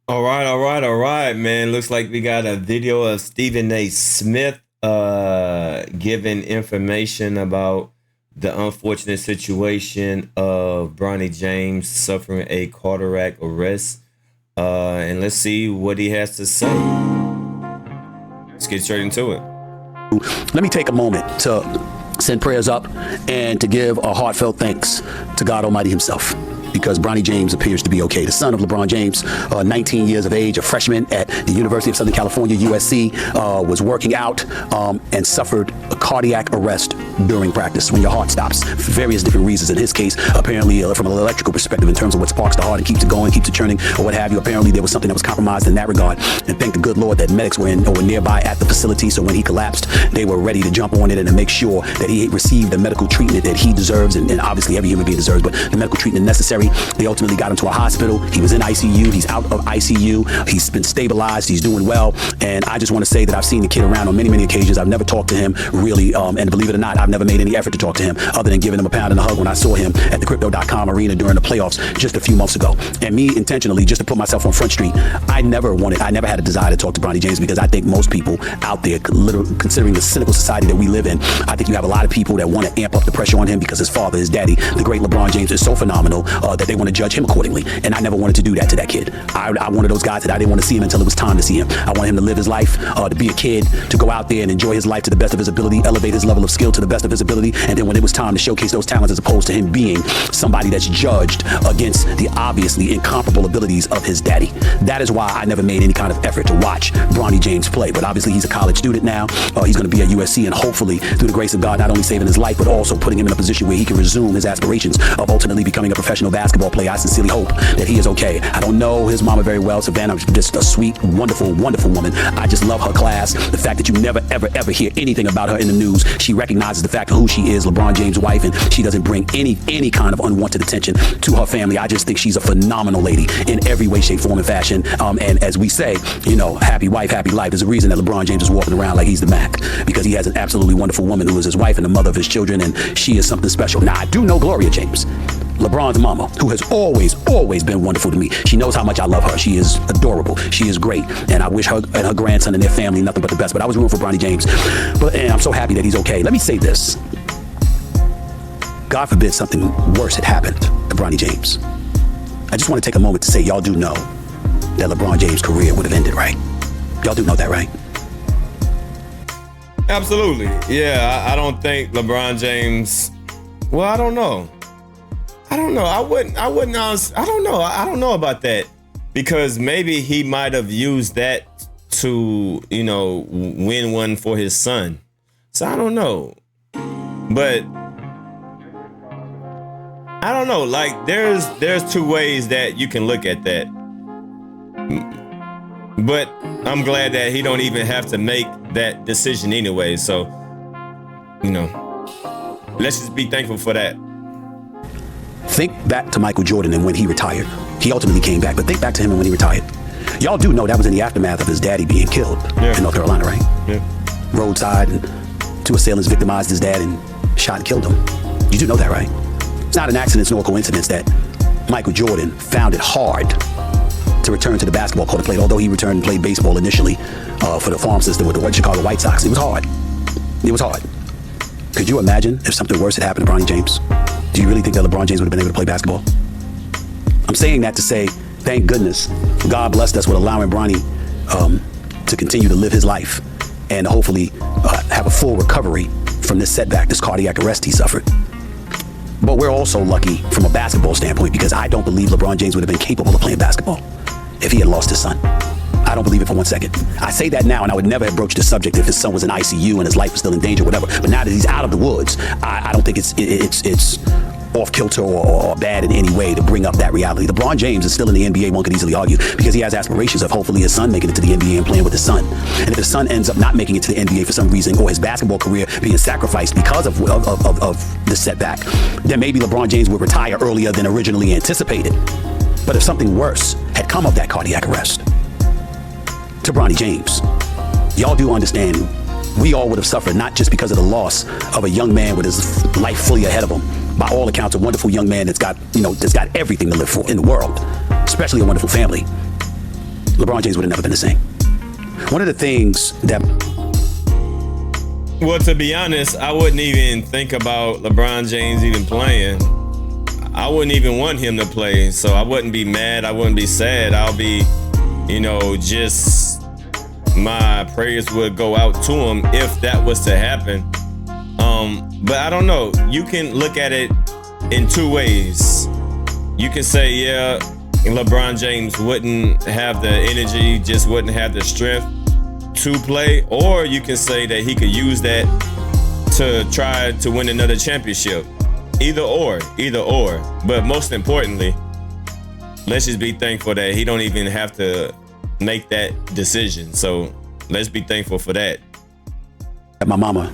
All right, man. Looks like we got a video of Stephen A. Smith giving information about the unfortunate situation of Bronny James suffering a cardiac arrest. And let's see what he has to say. Let's get straight into it. Let me take a moment to send prayers up and to give a heartfelt thanks to God Almighty himself, because Bronny James appears to be okay. The son of LeBron James, 19 years of age, a freshman at the University of Southern California, USC, was working out and suffered a cardiac arrest during practice when your heart stops for various different reasons. In his case, apparently from an electrical perspective, in terms of what sparks the heart and keeps it going, keeps it churning, or what have you, apparently there was something that was compromised in that regard. And thank the good Lord that medics were in or were nearby at the facility, so when he collapsed, they were ready to jump on it and to make sure that he received the medical treatment that he deserves, and obviously every human being deserves, but the medical treatment necessary. They ultimately got him to a hospital. He was in ICU. He's out of ICU. He's been stabilized. He's doing well. And I just want to say that I've seen the kid around on many, many occasions. I've never talked to him really. And believe it or not, I've never made any effort to talk to him other than giving him a pound and a hug when I saw him at the Crypto.com arena during the playoffs just a few months ago. And me intentionally, just to put myself on Front Street, I never had a desire to talk to Bronny James, because I think most people out there, considering the cynical society that we live in, I think you have a lot of people that want to amp up the pressure on him because his father, his daddy, the great LeBron James, is so phenomenal that they want to judge him accordingly. And I never wanted to do that to that kid. I wanted those guys that I didn't want to see him until it was time to see him. I wanted him to live his life, to be a kid, to go out there and enjoy his life to the best of his ability, elevate his level of skill to the best of his ability, and then when it was time to showcase those talents, as opposed to him being somebody that's judged against the obviously incomparable abilities of his daddy. That is why I never made any kind of effort to watch Bronny James play. But obviously he's a college student now. He's going to be at USC, and hopefully through the grace of God, not only saving his life, but also putting him in a position where he can resume his aspirations of ultimately becoming a professional basketball player. I sincerely hope that he is okay. I don't know his mama very well. Savannah's just a sweet, wonderful, wonderful woman. I just love her class. The fact that you never, ever, ever hear anything about her in the news. She recognizes the fact of who she is, LeBron James' wife, and she doesn't bring any kind of unwanted attention to her family. I just think she's a phenomenal lady in every way, shape, form, and fashion. And as we say, happy wife, happy life. There's a reason that LeBron James is walking around like he's the Mac, because he has an absolutely wonderful woman who is his wife and the mother of his children, and she is something special. Now, I do know Gloria James, LeBron's mama, who has always been wonderful to me. She knows how much I love her. She is adorable. She is great. And I wish her and her grandson and their family nothing but the best. But I was rooting for Bronny James. And I'm so happy that he's okay. Let me say this. God forbid something worse had happened to Bronny James. I just want to take a moment to say, y'all do know that LeBron James' career would have ended, right? Y'all do know that, right? Absolutely. Yeah, I don't think LeBron James. Well, I don't know. I don't know. I wouldn't honestly, I don't know. I don't know about that, because maybe he might have used that to, win one for his son. So I don't know. But I don't know. Like there's two ways that you can look at that. But I'm glad that he don't even have to make that decision anyway. So, let's just be thankful for that. Think back to Michael Jordan and when he retired. He ultimately came back, but think back to him and when he retired. Y'all do know that was in the aftermath of his daddy being killed in North Carolina, right? Yeah. Roadside, and two assailants victimized his dad and shot and killed him. You do know that, right? It's not an accident nor a coincidence that Michael Jordan found it hard to return to the basketball court and play. Although he returned and played baseball initially for the farm system with the Chicago White Sox, it was hard. It was hard. Could you imagine if something worse had happened to Bronny James? Do you really think that LeBron James would have been able to play basketball? I'm saying that to say, thank goodness God blessed us with allowing Bronny to continue to live his life and hopefully have a full recovery from this setback, this cardiac arrest he suffered. But we're also lucky from a basketball standpoint, because I don't believe LeBron James would have been capable of playing basketball if he had lost his son. I don't believe it for one second. I say that now, and I would never have broached the subject if his son was in ICU and his life was still in danger, whatever. But now that he's out of the woods, I don't think it's off kilter or bad in any way to bring up that reality. LeBron James is still in the NBA, one could easily argue, because he has aspirations of hopefully his son making it to the NBA and playing with his son. And if his son ends up not making it to the NBA for some reason, or his basketball career being sacrificed because of the setback, then maybe LeBron James would retire earlier than originally anticipated. But if something worse had come of that cardiac arrest to Bronny James, y'all do understand we all would have suffered, not just because of the loss of a young man with his life fully ahead of him. By all accounts, a wonderful young man that's got everything to live for in the world, especially a wonderful family. LeBron James would have never been the same. One of the things that... Well, to be honest, I wouldn't even think about LeBron James even playing. I wouldn't even want him to play, so I wouldn't be mad. I wouldn't be sad. I'll be, just my prayers would go out to him if that was to happen. But I don't know. You can look at it in two ways. You can say, yeah, LeBron James wouldn't have the energy, just wouldn't have the strength to play, or you can say that he could use that to try to win another championship. Either or. But most importantly, let's just be thankful that he don't even have to make that decision. So let's be thankful for that. My mama,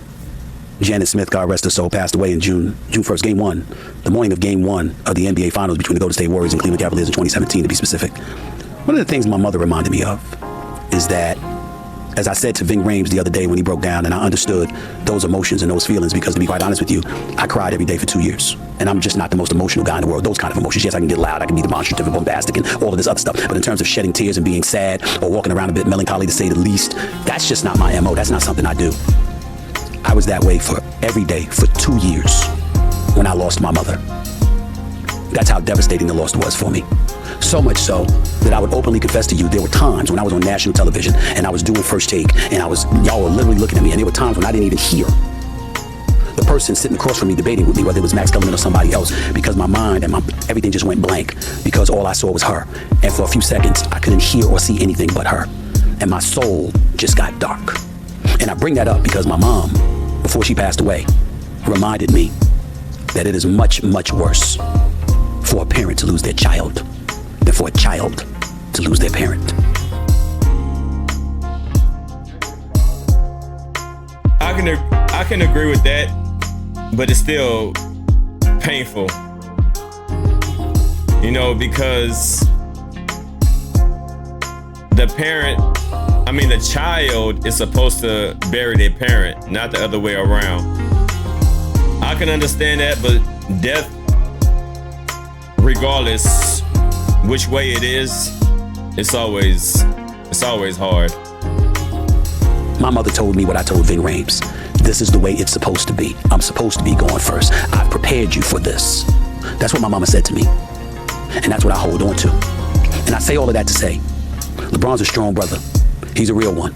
Janet Smith, God rest her soul, passed away in June 1st, game one, the morning of game one of the NBA Finals between the Golden State Warriors and Cleveland Cavaliers in 2017, to be specific. One of the things my mother reminded me of is that, as I said to Ving Rhames the other day when he broke down, and I understood those emotions and those feelings, because to be quite honest with you, I cried every day for 2 years. And I'm just not the most emotional guy in the world. Those kind of emotions, yes, I can get loud, I can be demonstrative and bombastic and all of this other stuff. But in terms of shedding tears and being sad or walking around a bit melancholy, to say the least, that's just not my MO. That's not something I do. I was that way for every day for 2 years when I lost my mother. That's how devastating the loss was for me. So much so that I would openly confess to you, there were times when I was on national television and I was doing First Take and y'all were literally looking at me, and there were times when I didn't even hear the person sitting across from me debating with me, whether it was Max Kellerman or somebody else, because my mind and everything just went blank, because all I saw was her. And for a few seconds, I couldn't hear or see anything but her. And my soul just got dark. And I bring that up because my mom, before she passed away, reminded me that it is much, much worse for a parent to lose their child than for a child to lose their parent. I can agree with that, but it's still painful. Because the child is supposed to bury their parent, not the other way around. I can understand that, but death, regardless which way it is, it's always hard. My mother told me what I told Ving Rhames. This is the way it's supposed to be. I'm supposed to be going first. I've prepared you for this. That's what my mama said to me. And that's what I hold on to. And I say all of that to say, LeBron's a strong brother. He's a real one.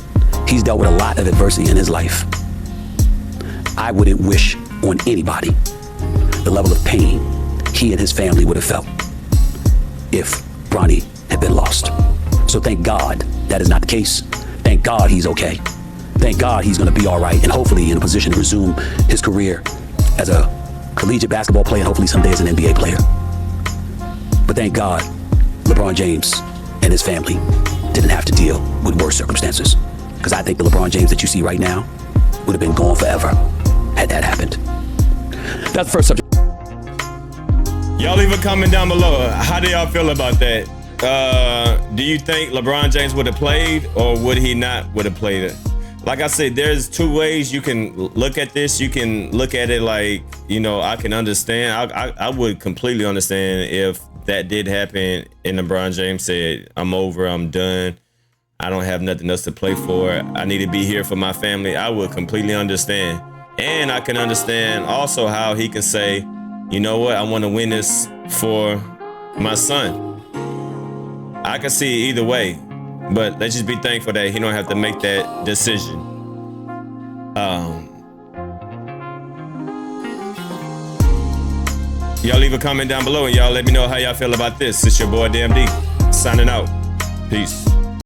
He's dealt with a lot of adversity in his life. I wouldn't wish on anybody the level of pain he and his family would have felt if Bronny had been lost. So thank God that is not the case. Thank God he's okay. Thank God he's going to be all right, and hopefully in a position to resume his career as a collegiate basketball player, and hopefully someday as an NBA player. But thank God LeBron James and his family didn't have to deal with worse circumstances, because I think the LeBron James that you see right now would have been gone forever had that happened. That's the first subject. Y'all leave a comment down below. How do y'all feel about that? Do you think LeBron James would have played, or would he not would have played it? Like I said, there's two ways you can look at this. You can look at it like, I can understand. I would completely understand if that did happen and LeBron James said, I'm over, I'm done. I don't have nothing else to play for. I need to be here for my family. I would completely understand. And I can understand also how he can say, you know what, I want to win this for my son. I can see either way, but let's just be thankful that he don't have to make that decision. Y'all leave a comment down below and y'all let me know how y'all feel about this. It's your boy DMD signing out. Peace.